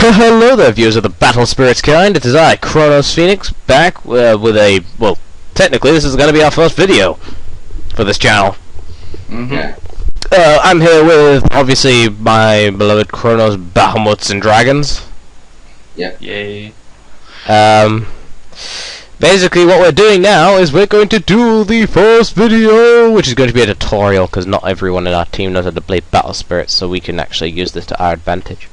Hello there, viewers of the Battle Spirits kind. It is I, Chronos Phoenix, back with a, well, technically this is going to be our first video for this channel. I'm here with, obviously, my beloved Chronos Bahamut's and Dragons. Yep. Yay. Basically what we're doing now is we're going to do the first video, which is going to be a tutorial, because not everyone in our team knows how to play Battle Spirits, so we can actually use this to our advantage.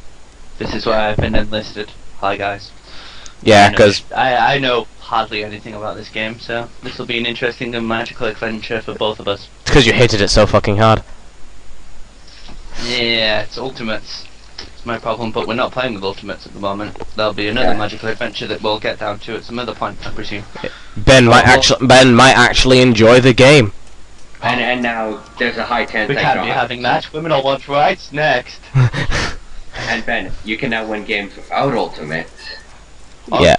This is why I've been enlisted. Hi guys. Yeah, because I know hardly anything about this game, so this will be an interesting and magical adventure for both of us. it's because you hated it so fucking hard. Yeah, it's Ultimates. It's my problem, but we're not playing with Ultimates at the moment. There'll be another magical adventure that we'll get down to at some other point, I presume. Ben might actually enjoy the game. And now there's a high chance We I can't be having that. Women all want rights next. And Ben, you can now win games without ultimates. Oh, yeah.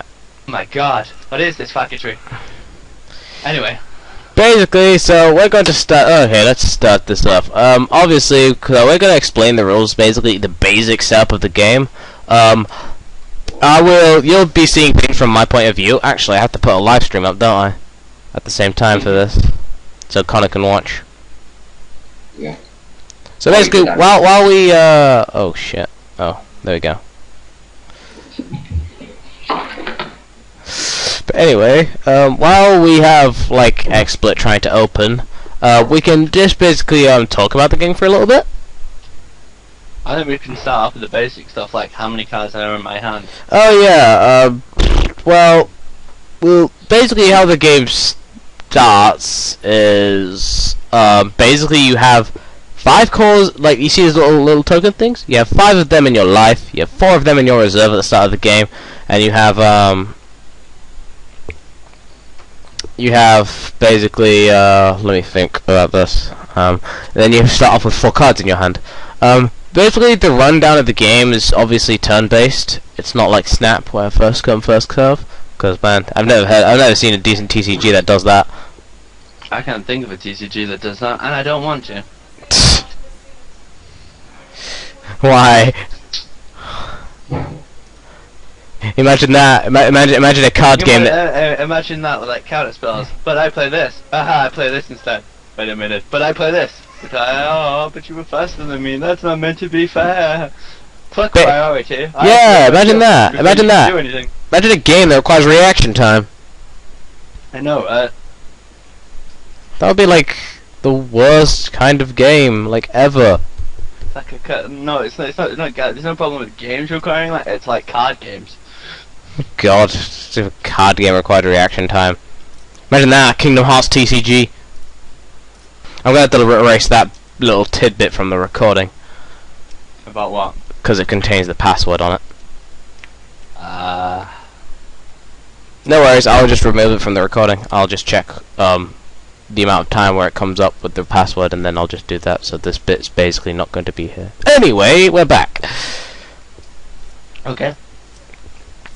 Oh my god, what is this packetry? Anyway. Basically, so we're going to start. Okay, let's start this off. Obviously, we're going to explain the rules, basically the basic setup of the game. You'll be seeing things from my point of view. Actually, I have to put a live stream up, don't I? At the same time for this, so Connor can watch. Yeah. So basically, while we oh shit. Oh, there we go. But anyway, while we have like XSplit trying to open, we can just basically talk about the game for a little bit. I think we can start off with the basic stuff, like how many cards are in my hand. Oh yeah. Well, basically how the game starts is basically you have 5 cores, like you see these little token things? You have 5 of them in your life, you have 4 of them in your reserve at the start of the game, and you have basically, let me think about this, then you start off with 4 cards in your hand. Basically the rundown of the game is obviously turn-based. It's not like Snap, where first come, first serve, because man, I've never seen a decent TCG that does that. I can't think of a TCG that does that, and I don't want to. Why? Imagine that. Imagine a card game that. Imagine that with like counter spells. But I play this. Aha! I play this instead. Wait a minute. But I play this. But you were faster than me. That's not meant to be fair. Fuck priority. Yeah, imagine that. Imagine that. Do anything. Imagine a game that requires reaction time. I know. That would be like the worst kind of game like ever. It's like a no. It's not. There's no problem with games requiring that. It's like card games. God, if a card game required reaction time. Imagine that, Kingdom Hearts TCG. I'm gonna have to erase that little tidbit from the recording. About what? Because it contains the password on it. No worries, I'll just remove it from the recording. I'll just check the amount of time where it comes up with the password, and then I'll just do that, so this bit's basically not going to be here. Anyway, we're back. Okay.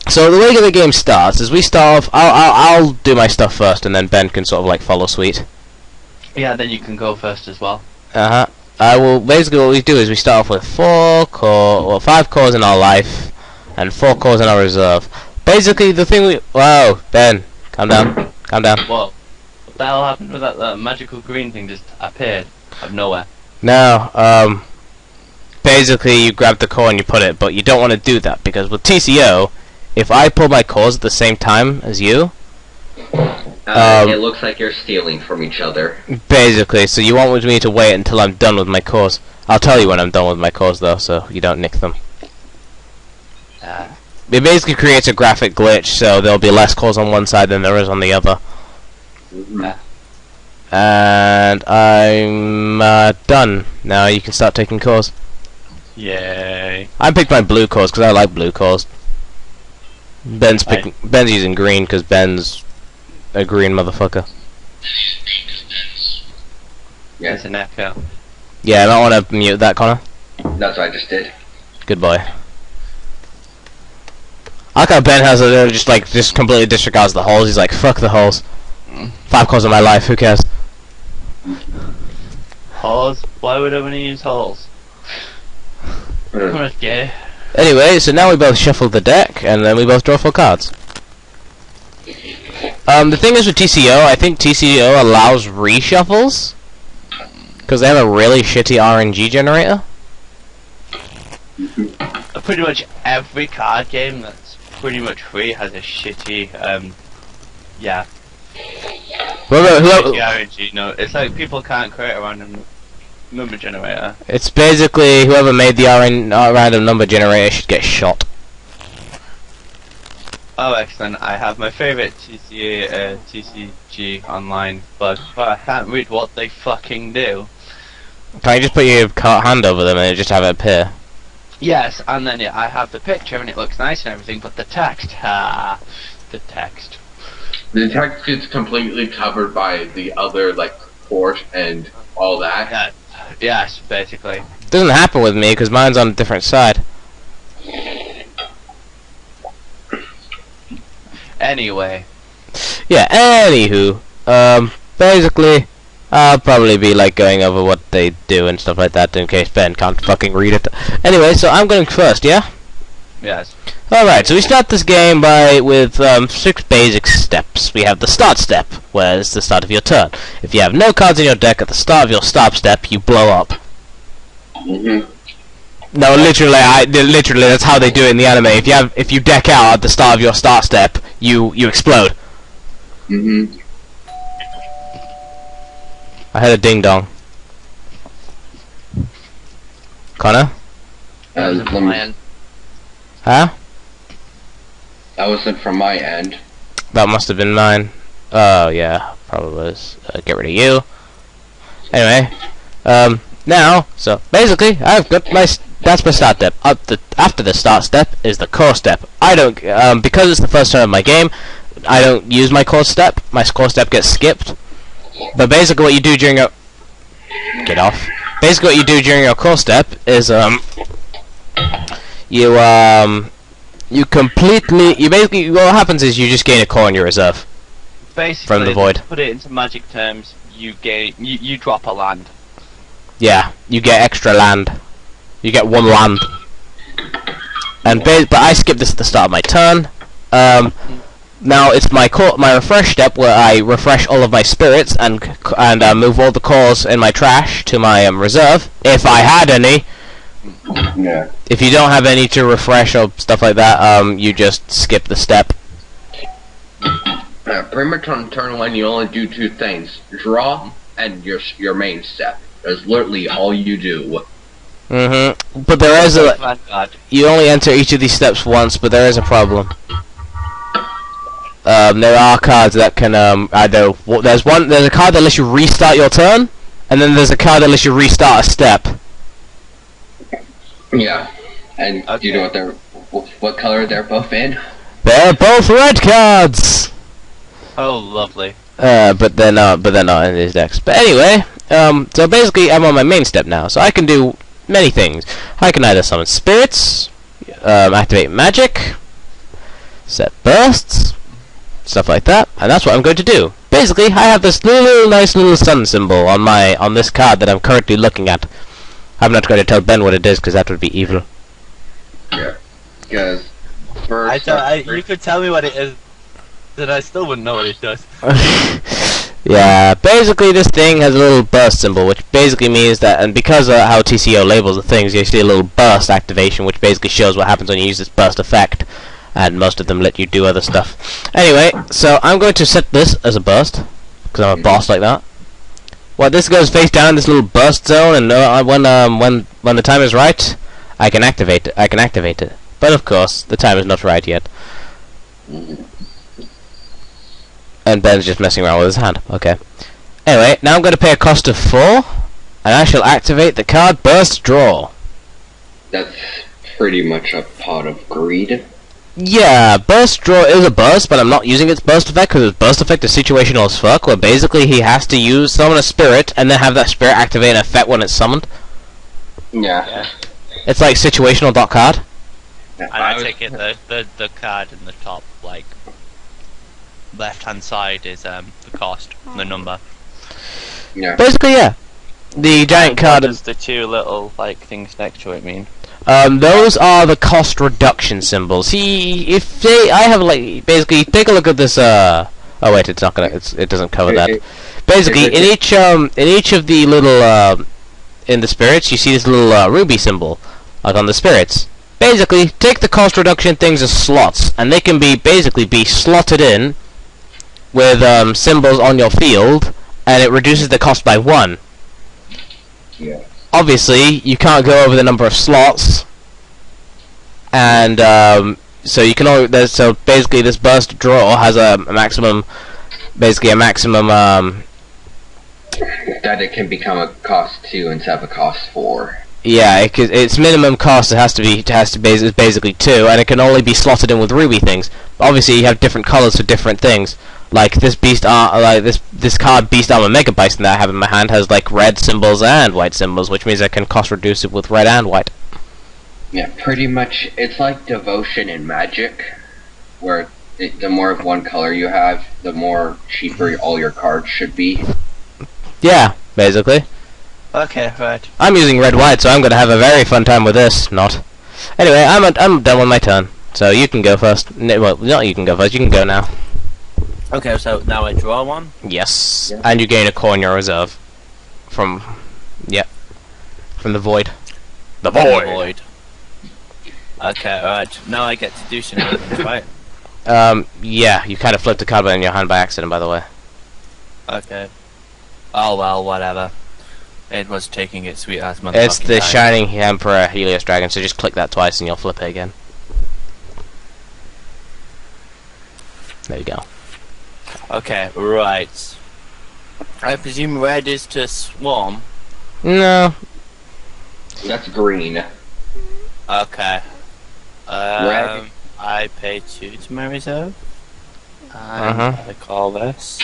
So the way the game starts is we start off. I'll do my stuff first, and then Ben can sort of like follow suit. Yeah, then you can go first as well. I will basically what we do is we start off with 5 cores in our life, and 4 cores in our reserve. Basically, the thing whoa, Ben, calm down, calm down. Whoa. What the hell happened with that magical green thing just appeared out of nowhere? No, basically you grab the core and you put it, but you don't want to do that, because with TCO, if I pull my cores at the same time as you, it looks like you're stealing from each other. Basically, so you want me to wait until I'm done with my cores. I'll tell you when I'm done with my cores though, so you don't nick them. It basically creates a graphic glitch, so there'll be less cores on one side than there is on the other. And I'm done. Now you can start taking cores. Yay. I picked my blue cores because I like blue cores. Ben's using green because Ben's a green motherfucker. Yeah. It's an echo. Yeah, I might want to mute that, Connor. That's what I just did. Good boy. I like how Ben has just completely disregards the holes. He's like, fuck the holes. 5 cores of my life, who cares? Holes? Why would I want to use holes? I'm not gay. Anyway, so now we both shuffle the deck, and then we both draw 4 cards. The thing is with TCO, I think TCO allows reshuffles, because they have a really shitty RNG generator. Pretty much every card game that's pretty much free has a shitty, yeah. Whoever, RNG, no, it's like people can't create a random number generator. it's basically whoever made the random number generator should get shot. Oh, excellent. I have my favourite TCG online bug, but I can't read what they fucking do. Can you just put your hand over them and just have it appear? Yes, and then I have the picture and it looks nice and everything, but the text, the text. The text gets completely covered by the other, like, port and all that. Yeah, yes, basically. Doesn't happen with me because mine's on a different side. Anyway. Yeah, anywho, basically, I'll probably be, like, going over what they do and stuff like that in case Ben can't fucking read it. Anyway, so I'm going first, yeah? Yes. Alright, so we start this game with 6 basic steps. We have the start step, where it's the start of your turn. If you have no cards in your deck at the start of your stop step, you blow up. No, literally, that's how they do it in the anime. If you deck out at the start of your start step, you explode. I heard a ding dong. Connor? Huh? That wasn't from my end. That must have been mine. Oh yeah, probably was. Get rid of you. Anyway, now, so basically, I've got that's my start step. After the start step is the core step. I don't, because it's the first turn of my game, I don't use my core step. My core step gets skipped. But basically, what you do during your Basically, what you do during your core step is basically what happens is you just gain a core in your reserve. Basically, from the void. To put it into magic terms, you drop a land. Yeah, you get extra land. You get 1 land. And but I skip this at the start of my turn. Now it's my refresh step where I refresh all of my spirits and move all the cores in my trash to my reserve if I had any. Yeah. If you don't have any to refresh or stuff like that, you just skip the step. Pretty much on turn 1, you only do 2 things: draw and your main step. That's literally all you do. But there is you only enter each of these steps once, but there is a problem. There are cards that can either there's a card that lets you restart your turn, and then there's a card that lets you restart a step. Yeah, and do you know what color they're both in? They're both red cards. Oh, lovely. But they're not in these decks. But anyway, so basically I'm on my main step now, so I can do many things. I can either summon spirits, activate magic, set bursts, stuff like that, and that's what I'm going to do. Basically, I have this nice little sun symbol on this card that I'm currently looking at. I'm not going to tell Ben what it is because that would be evil. Yeah, because you could tell me what it is, then I still wouldn't know what it does. Yeah, basically this thing has a little burst symbol, which basically means that, and because of how TCO labels the things, you see a little burst activation, which basically shows what happens when you use this burst effect, and most of them let you do other stuff. Anyway, so I'm going to set this as a burst, because I'm a boss like that. Well, this goes face down in this little burst zone, and when the time is right, I can activate it. But of course, the time is not right yet. And Ben's just messing around with his hand. Okay. Anyway, now I'm going to pay a cost of 4, and I shall activate the card Burst Draw. That's pretty much a pot of greed. Yeah, Burst Draw is a burst, but I'm not using its burst effect because its burst effect is situational as fuck, where basically he has to summon a spirit and then have that spirit activate an effect when it's summoned. Yeah. It's like situational dot card. And I take it the card in the top, like, left hand side is the cost, the number. Yeah. Basically, yeah. The giant card What does the 2 little, like, things next to it mean? Those are the cost reduction symbols. I have like basically take a look at this. Oh wait, it's not gonna. It doesn't cover that. Basically, in each of the little in the spirits, you see this little ruby symbol, like on the spirits. Basically, take the cost reduction things as slots, and they can be basically slotted in with symbols on your field, and it reduces the cost by 1. Yeah. Obviously, you can't go over the number of slots, and so you can only. So basically, this burst draw has a maximum, basically a maximum. That it can become a cost 2 instead of a cost 4. Yeah, its minimum cost is basically 2, and it can only be slotted in with ruby things. Obviously, you have different colors for different things. Like this this card Beast Armor Mega Bison that I have in my hand has like red symbols and white symbols, which means I can cost reduce it with red and white. Yeah, pretty much. It's like devotion in Magic, where the more of one color you have, the more cheaper all your cards should be. Yeah, basically. Okay, right. I'm using red white, so I'm gonna have a very fun time with this. Not. Anyway, I'm done with my turn. So you can go first. Well, not you can go first. You can go now. Okay, so now I draw one. Yes, Yeah. and you gain a core in your reserve from the void. The void. Okay, alright. Now I get to do something, right? Yeah, you kind of flipped the card in your hand by accident, by the way. Okay. Oh well, whatever. It was taking its sweet ass motherfucking It's the time. Shining Emperor Helios Dragon, so just click that twice and you'll flip it again. There you go. Okay, right. I presume red is to swarm. No. That's green. Okay. Red. I pay 2 to my reserve. And Uh-huh. I call this.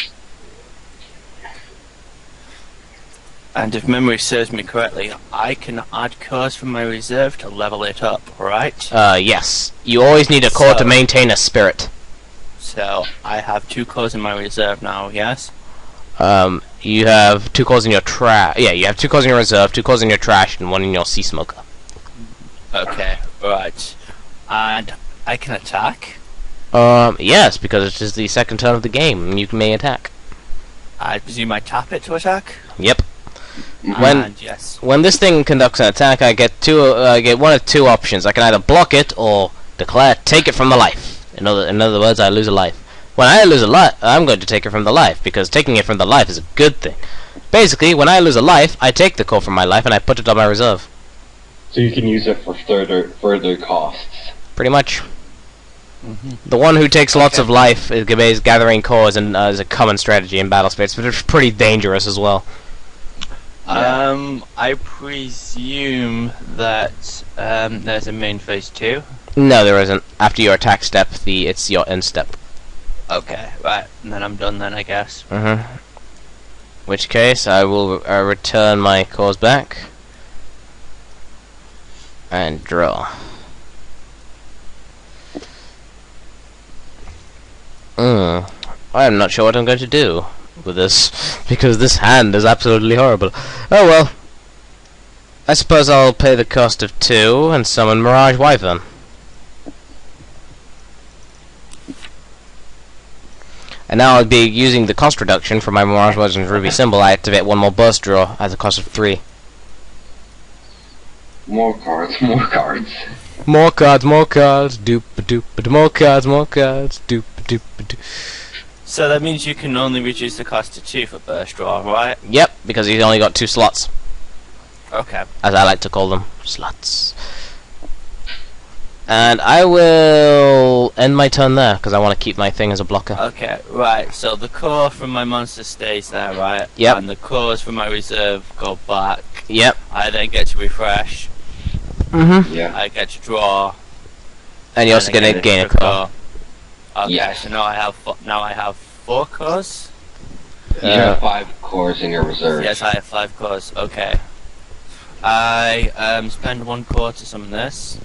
And if memory serves me correctly, I can add cores from my reserve to level it up, right? Yes. You always need a core to So- maintain a spirit. So, I have 2 cores in my reserve now, yes? You have 2 cores in your trash. Yeah, you have 2 cores in your reserve, 2 cores in your trash, and 1 in your sea smoker. Okay, right. And I can attack. Yes, because it is the second turn of the game, and you may attack. I presume I tap it to attack. Yep. When And yes. when this thing conducts an attack, I get one of 2 options. I can either block it or declare take it from the life. In other words, I lose a life. When I lose a life, I'm going to take it from the life, because taking it from the life is a good thing. Basically, when I lose a life, I take the core from my life and I put it on my reserve. So you can use it for further costs. Pretty much. The one who takes lots of life is gathering cores and is a common strategy in battle space, but it's pretty dangerous as well. I presume that there's a main phase 2. No, there isn't. After your attack step, it's your end step. Okay, right, and then I'm done then, I guess. Which case, I will return my cores back and draw. I'm not sure what I'm going to do with this, because this hand is absolutely horrible. Oh well. I suppose I'll pay the cost of 2 and summon Mirage Wyvern. And now I'll be using the cost reduction for my Mirage Wyvern's Ruby symbol. I activate 1 more burst draw at the cost of 3. More cards, more cards. More cards, doop a doop, more cards, doop a doop doop. So that means you can only reduce the cost to 2 for burst draw, right? Yep, because he's only got 2 slots, Okay. as I like to call them, slots. And I will end my turn there, because I want to keep my thing as a blocker. Okay, right, so the core from my monster stays there, right? Yep. And the cores from my reserve go back. Yep. I then get to refresh. Yeah. I get to draw. And you're also and I going to get gain a extra core. Okay, Yes. so now I have 4 cores. You have 5 cores in your reserve. Yes, I have 5 cores. Okay. I spend 1 core to summon this.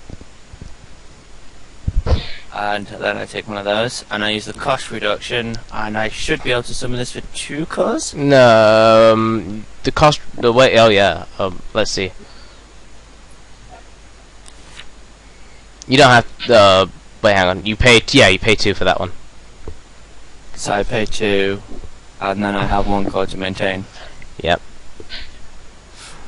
And then I take one of those, and I use the cost reduction, and I should be able to summon this for 2 cores? No, the cost, oh yeah, let's see. You don't have. Wait, hang on. You pay. Yeah, you pay 2 for that one. So I pay 2, and then I have 1 core to maintain. Yep.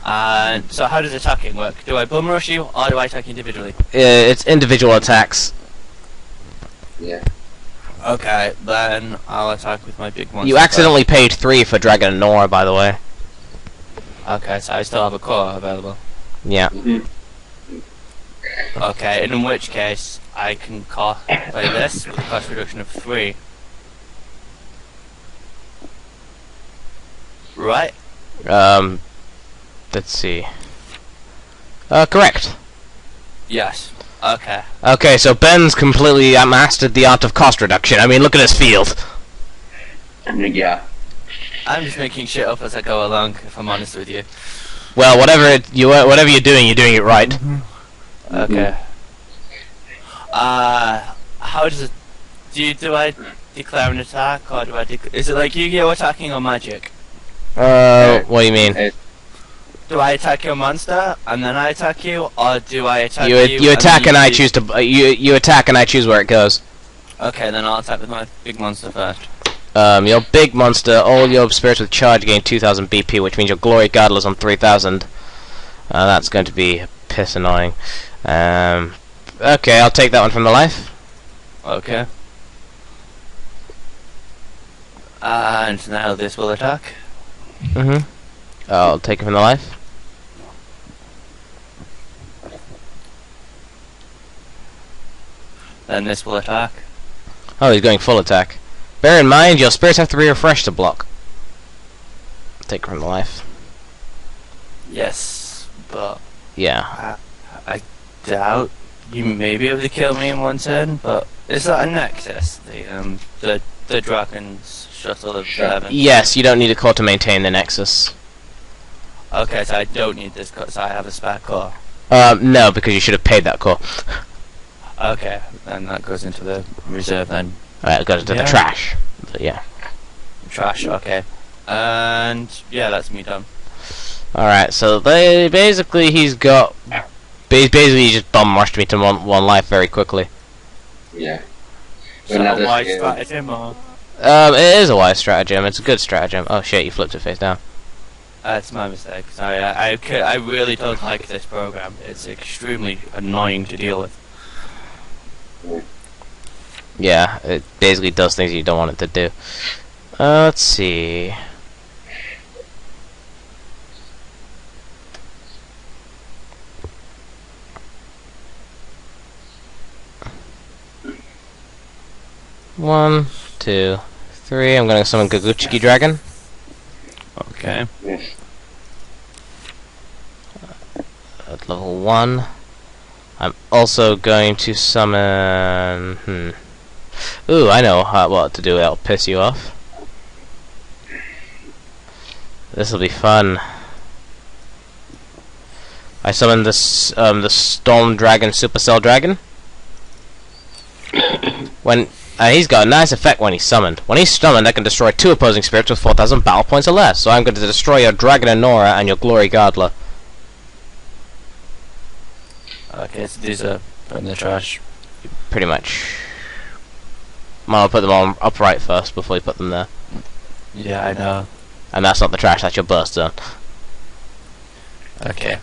And so how does attacking work? Do I bum rush you, or do I attack individually? It's individual attacks. Yeah. Okay, then I'll attack with my big monster. You accidentally paid 3 for Dragon and Nora, by the way. Okay, so I still have a core available. Yeah. Okay, and in which case I can play this with a cost reduction of 3. Right? Let's see. Correct. Yes. Okay. Okay, so Ben's completely mastered the art of cost reduction. I mean, look at his field. Yeah. I'm just making shit up as I go along, if I'm honest with you. Well, whatever you're doing it right. Okay. How does it... Do I declare an attack, or do I is it like Yu-Gi-Oh! Attacking or Magic? What do you mean? Do I attack your monster, and then I attack you, or do I attack You attack and I choose to... you attack and I choose where it goes. Okay, then I'll attack with my big monster first. Your big monster, all your spirits with charge gain 2000 BP, which means your glory godless on 3000. That's going to be piss annoying. Okay, I'll take that one from the life. Okay. And now this will attack. I'll take it from the life. Then this will attack. Oh, he's going full attack. Bear in mind, your spirits have to re-refresh to block. Take it from the life. Yes, but Yeah. I doubt you may be able to kill me in 1 turn. But is that a Nexus? The Dragon's Shuttle of Seven. Yes, you don't need a core to maintain the Nexus. Okay, so I don't need this because I have a spare core. No, because you should have paid that core. Okay, then that goes into the reserve then. Alright, it goes to the trash. But yeah. Trash, okay. And yeah, that's me done. Alright, so basically he's got... Basically he just bum rushed me to one life very quickly. Yeah. So Another why skill. stratagem or? It is a wise stratagem. It's a good stratagem. Oh shit, you flipped it face down. It's my mistake. Sorry, I really don't like this program. It's extremely annoying to deal with. Yeah, it basically does things you don't want it to do. Let's see. One, 2, 3. I'm gonna summon Gaguchiki Dragon. Okay. Yes. At level 1. I'm also going to summon... Ooh, I know what to do that'll piss you off. This'll be fun. I summon this, the Storm Dragon Supercell Dragon. When... he's got a nice effect when he's summoned. When he's summoned, I can destroy 2 opposing spirits with 4,000 battle points or less. So I'm going to destroy your Dragon and Nora and your Glory Godler. Okay, so these are put in the trash. Pretty much. I'll put them on upright first before you put them there. Yeah, I know. And that's not the trash, that's your burst zone. Okay.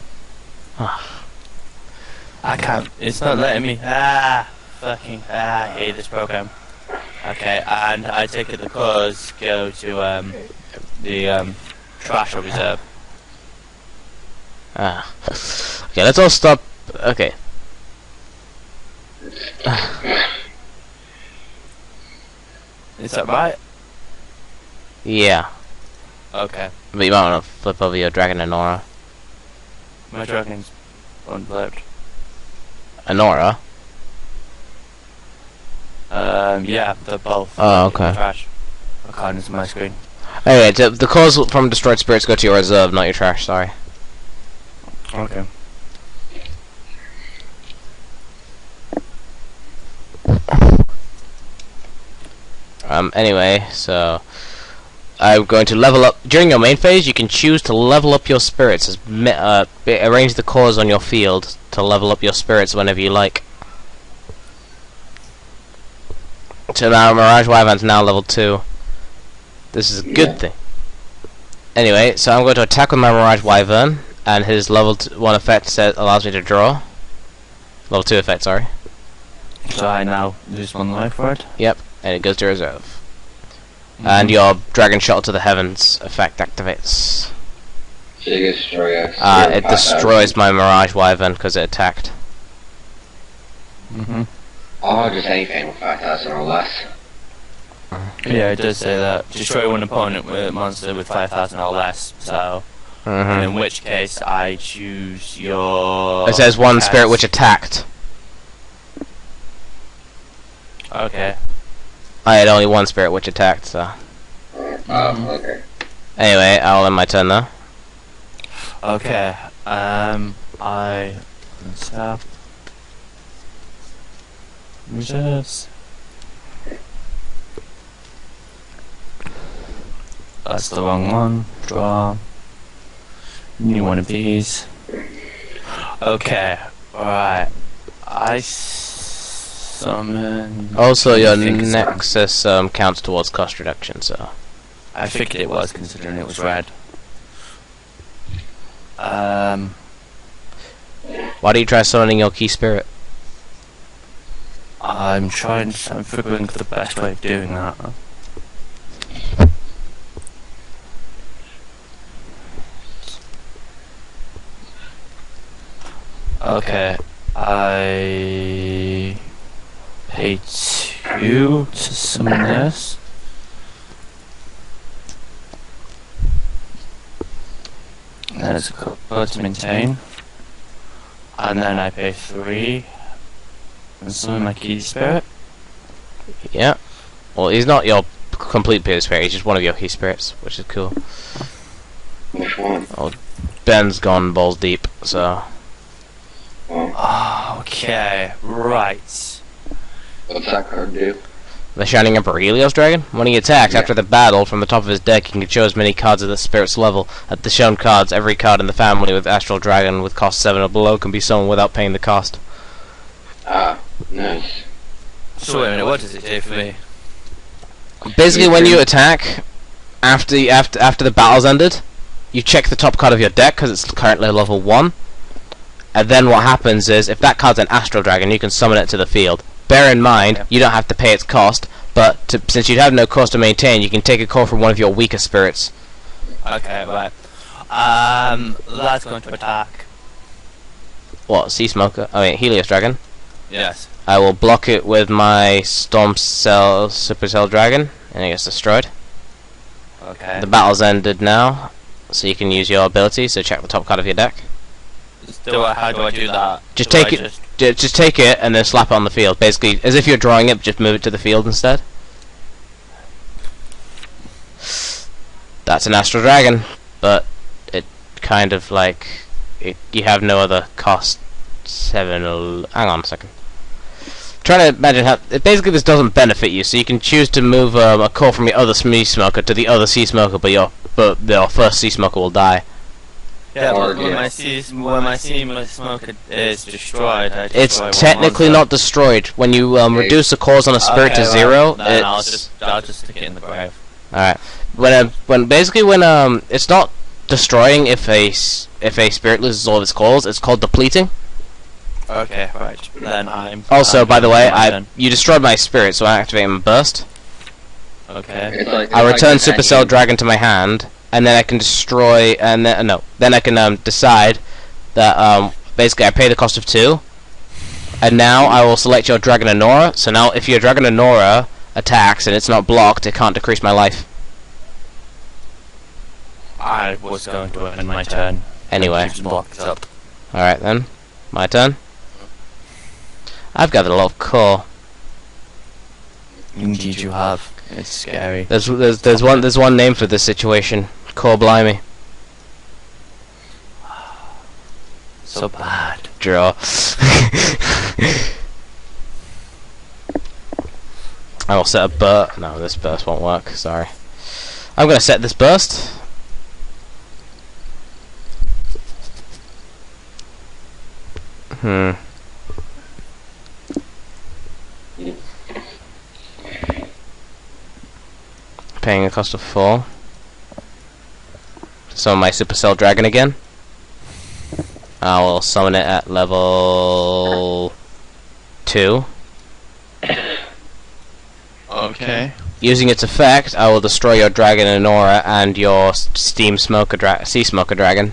I can't. It's not letting me. I hate this program. Okay, and I take it the cores go to the trash or reserve. Okay, let's all stop. Okay. Is that right? Yeah. Okay. But you might want to flip over your Dragon and Nora. My dragon's unflipped. Nora? Yeah, they're both. Oh, in the okay. trash. According to my screen. Anyway, the cores from destroyed spirits go to your reserve, not your trash, sorry. Okay. Anyway, so I'm going to level up during your main phase. You can choose to level up your spirits. Arrange the cores on your field to level up your spirits whenever you like. So now Mirage Wyvern's now level 2. This is a good thing. Anyway, so I'm going to attack with my Mirage Wyvern, and his level 1 effect allows me to draw. Level 2 effect, sorry. So I now lose 1 life for it? Yep, and it goes to reserve. And your Dragon Shot to the Heavens effect activates. So you destroy us. It destroys my Mirage Wyvern because it attacked. Oh, just anything with 5,000 or less. Yeah, it does say that. Destroy one opponent with monster with 5,000 or less, so... In which case, I choose your... It says one spirit which attacked. Okay. I had only one spirit which attacked, so... Okay. Anyway, I'll end my turn now. Okay, I... Let's have... Reserves. That's the wrong one. Draw. New one of these. Okay, alright. I summon... Also, your Nexus counts towards cost reduction, so... I figured it was, considering it was red. Why don't you try summoning your key spirit? I'm figuring the best way of doing that. Okay, I pay 2 to summon this. And then it's a couple to maintain. And then I pay 3 and summon my key spirit. Yeah. Well, he's not your complete key spirit, he's just one of your key spirits, which is cool. Which one? Oh, Ben's gone balls deep, so... Okay, right. What's that card do? The Shining Emperor Helios Dragon? When he attacks after the battle, from the top of his deck, he can show as many cards of the spirit's level. At the shown cards, every card in the family with Astral Dragon with cost 7 or below can be summoned without paying the cost. Ah, nice. So wait a minute, what does it do for me? Basically, when you attack, after the battle's ended, you check the top card of your deck, because it's currently level 1. And then what happens is, if that card's an Astral Dragon, you can summon it to the field. Bear in mind, you don't have to pay its cost, but since you have no cost to maintain, you can take a call from one of your weaker spirits. Okay, right. That's going to attack. What, Sea Smoker? I mean, Helios Dragon. Yes. I will block it with my Storm Cell Supercell Dragon, and it gets destroyed. Okay. The battle's ended now, so you can use your ability, so check the top card of your deck. How do I do that? Just take it. Just take it and then slap it on the field. Basically, as if you're drawing it, just move it to the field instead. That's an Astral Dragon, but it kind of like you have no other cost 7. Hang on a second. Trying to imagine how basically this doesn't benefit you. So you can choose to move a core from your other Sea Smoker to the other Sea Smoker, but your first Sea Smoker will die. Yeah, but when my sea smoker is destroyed, it's technically not destroyed. When you reduce the cores on a spirit to 0, then I'll just stick it in the grave. Alright. When it's not destroying if a spirit loses all of its cores, it's called depleting. Okay, right. Then I'm. Also, by the way, you destroyed my spirit, so I activate my burst. Okay. I return Supercell Dragon to my hand. And then I can destroy, and then I can decide that basically I pay the cost of 2, and now I will select your Dragon Anora. So now, if your Dragon Anora attacks and it's not blocked, it can't decrease my life. I was going to end my turn. Anyway, block this up. All right then, my turn. I've gathered a lot of core. Indeed, you have. It's scary. There's one name for this situation. Core blimey. So bad. Draw. I will set a burst. No, this burst won't work. Sorry. I'm gonna set this burst. paying a cost of 4. Summon my Supercell Dragon again. I will summon it at level 2. Okay. Using its effect, I will destroy your Dragon Aurora and your Sea Smoker Dragon.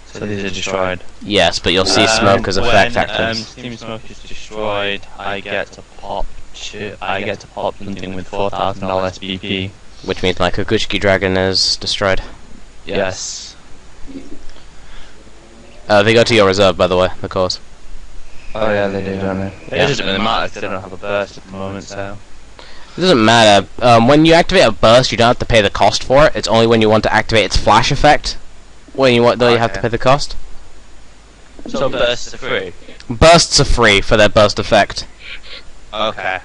So these are destroyed. Yes, but you'll see Smoker's effect when, actives. Steam Smoke is destroyed, I get to pop something with 4,000 SPP. Which means my Kokushiki Dragon is destroyed. Yes. They go to your reserve, by the way, the cores. Oh yeah, they do, don't they? Yeah. It doesn't really matter because they don't have a burst at the moment, so... It doesn't matter. When you activate a burst, you don't have to pay the cost for it. It's only when you want to activate its flash effect. When you want, though, you have to pay the cost. So bursts are free? Bursts are free for their burst effect. Okay.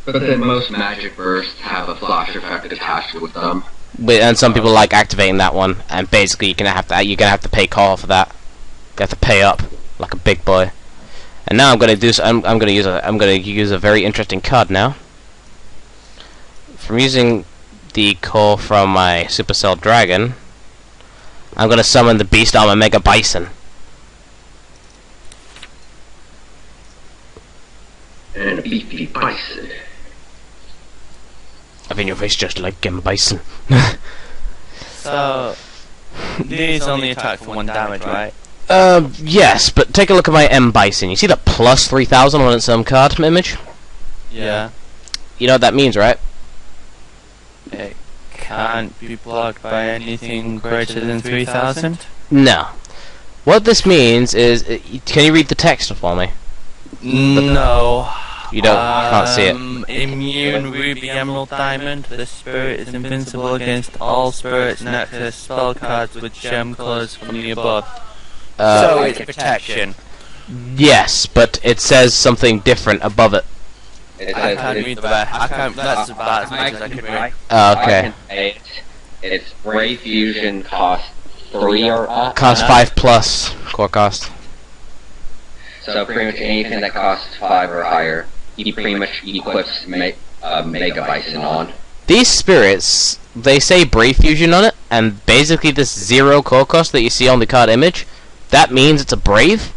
But then most magic bursts have a flash effect attached with them. And some people like activating that one, and basically you're gonna have to pay call for that. You have to pay up like a big boy. And now I'm gonna use a very interesting card now. From using the core from my Supercell Dragon, I'm gonna summon the Beast Armor Mega Bison. And a beefy bison. I think your face just like M Bison. So... these only attack for 1 damage, right? Yes, but take a look at my M Bison. You see that plus 3,000 on its card image? Yeah. You know what that means, right? It can't be blocked by anything greater than 3,000? No. What this means is, can you read the text for me? No. You can't see it. Immune Ruby Emerald Diamond. The spirit is invincible against all spirits and access spell cards with gem colors from the above. So it's protection. Yes, but it says something different above it. I can't read the back. I can't. That's about as much as I can read. Okay. Its Ray Fusion costs 3 or up. Cost 5 plus core cost. So pretty much anything that costs 5 or higher, he pretty much equips Mega Bison on. These spirits, they say Brave Fusion on it, and basically this 0 core cost that you see on the card image, that means it's a Brave.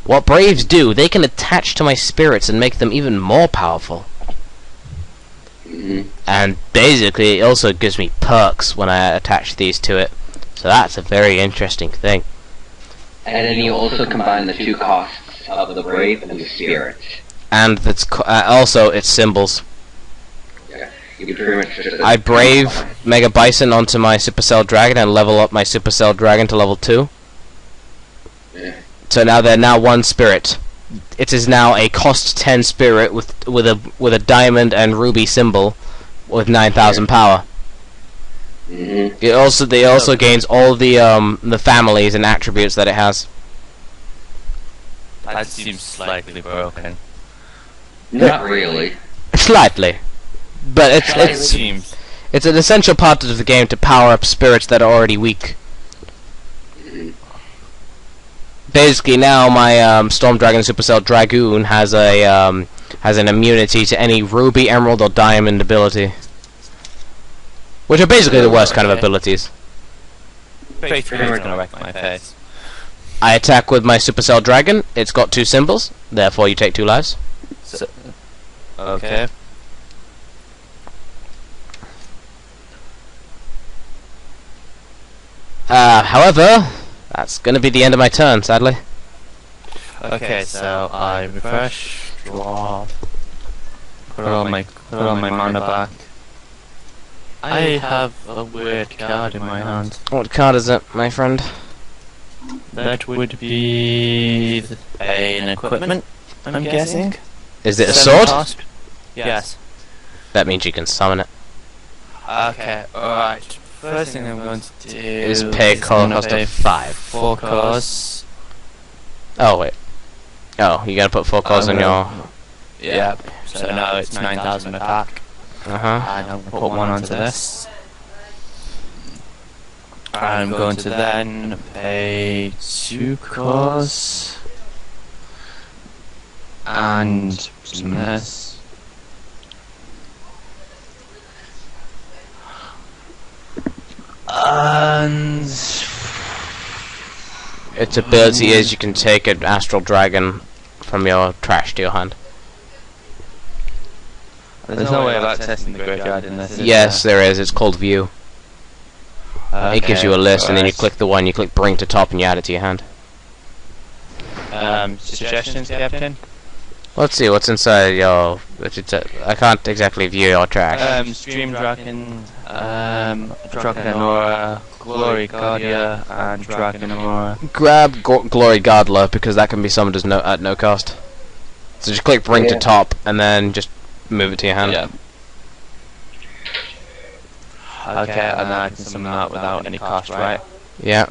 What Braves do, they can attach to my spirits and make them even more powerful. And basically, it also gives me perks when I attach these to it. So that's a very interesting thing. And then you also combine the 2 costs of the Brave and the Spirit. And that's also its symbols. Yeah, you pretty much just I Brave Mega Bison onto my Supercell Dragon and level up my Supercell Dragon to level 2. Yeah. So now they're now 1 spirit. It is now a cost 10 spirit with a diamond and ruby symbol with 9,000 power. It also gains all the families and attributes that it has. That seems slightly broken. Not really. Slightly, but it's an essential part of the game to power up spirits that are already weak. Basically, now my Storm Dragon Supercell Dragoon has an immunity to any ruby, emerald, or diamond ability, which are basically the worst kind of abilities. Pretty gonna wreck my face. I attack with my Supercell Dragon. It's got 2 symbols, therefore you take 2 lives. So, okay. However, that's going to be the end of my turn, sadly. Okay, so I refresh, draw, put on my mana back. I have a weird card in my hand. What card is it, my friend? That would be an equipment, I'm guessing. Is it a sword? Cost? Yes. That means you can summon it. Okay, alright. First thing I'm going to do Is pay a core cost of 5. 4 cores. Oh, wait. Oh, you gotta put 4 cores on your... Yeah, so now it's 9,000 attack. Uh-huh. And I'm going to put 1 onto this. I'm going to then pay 2 cores. And some this. And Its ability is you can take an astral dragon from your trash to your hand. there's no way of accessing the graveyard in this. Yes, there is. It's called View. It gives you a list, and then you click the one, you click Bring to Top, and you add it to your hand. Suggestions, Captain? Let's see what's inside your. I can't exactly view your trash. Stream Dragon, Dragonora, Glory Guardia, and Dragonora. Grab Glory Godler because that can be summoned as at no cost. So just click Bring to Top, and then just move it to your hand. Yeah. Okay, and then I can summon that without any cost, right? Yeah.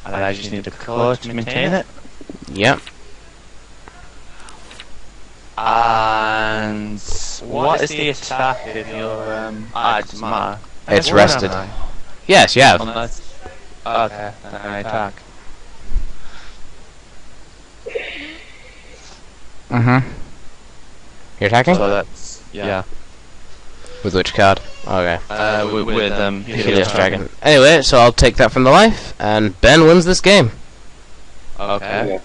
And I just need the code to maintain it. Yep. And what is the attack of your it doesn't matter. It's rested. Yes, you have. Unless, okay, then I attack. You're attacking? So that's yeah. With which card? Okay. With Helios Dragon. Anyway, so I'll take that from the life, and Ben wins this game. Okay.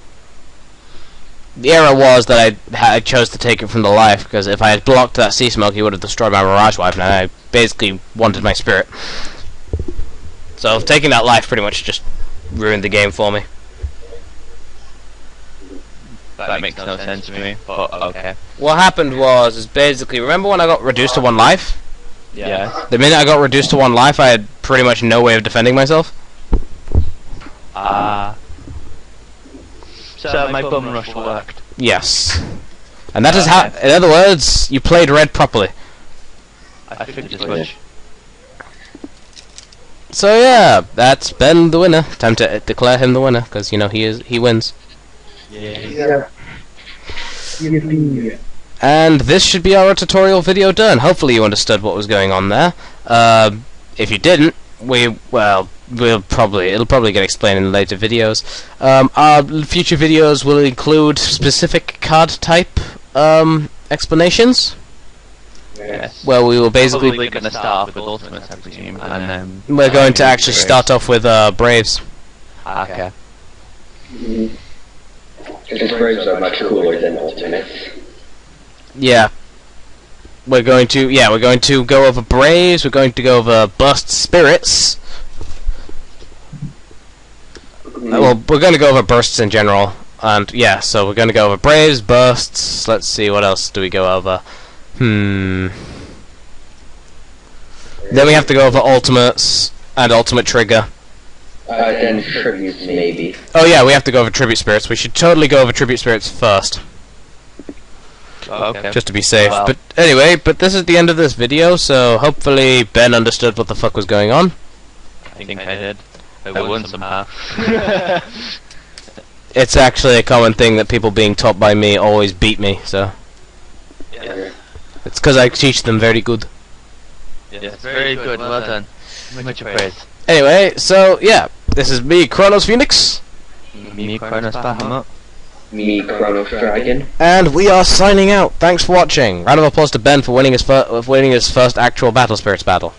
The error was that I chose to take it from the life, because if I had blocked that Sea Smoke, he would have destroyed my Mirage Wife, and I basically wanted my spirit. So taking that life pretty much just ruined the game for me. That makes no sense to me, but okay. What happened was, basically, remember when I got reduced to 1 life? Yeah. The minute I got reduced to 1 life, I had pretty much no way of defending myself. So my bum rush worked. Yes. And that is how, in other words, you played red properly. I figured as much. So yeah, that's Ben the winner. Time to declare him the winner, because, you know, he wins. Yeah. And this should be our tutorial video done. Hopefully you understood what was going on there. If you didn't, it'll probably get explained in later videos. Our future videos will include specific card type explanations. Yes. Where we will basically Probably going to start off with Ultimates, I presume, and then we're going to actually start off with Braves. okay. Because Braves are much cooler than Ultimates. Yeah. We're going to go over Braves, we're going to go over Burst Spirits. Well, we're going to go over Bursts in general. And yeah, so we're going to go over Braves, Bursts, let's see, what else do we go over? Then we have to go over Ultimates and Ultimate Trigger. Then Tributes, maybe. Oh yeah, we have to go over Tribute Spirits. We should totally go over Tribute Spirits first, Okay. just to be safe. Well. But anyway, this is the end of this video, so hopefully Ben understood what the fuck was going on. I think I did. I won somehow. It's actually a common thing that people being taught by me always beat me, so Yeah. it's because I teach them very good. Yes, very good. Well done. Much praise. Anyway, so yeah, this is me, Chronos Phoenix, Me, Chronos Bahamut. Me, Chronos Dragon. and we are signing out. Thanks for watching. Round of applause to Ben for winning his first actual Battle Spirits battle.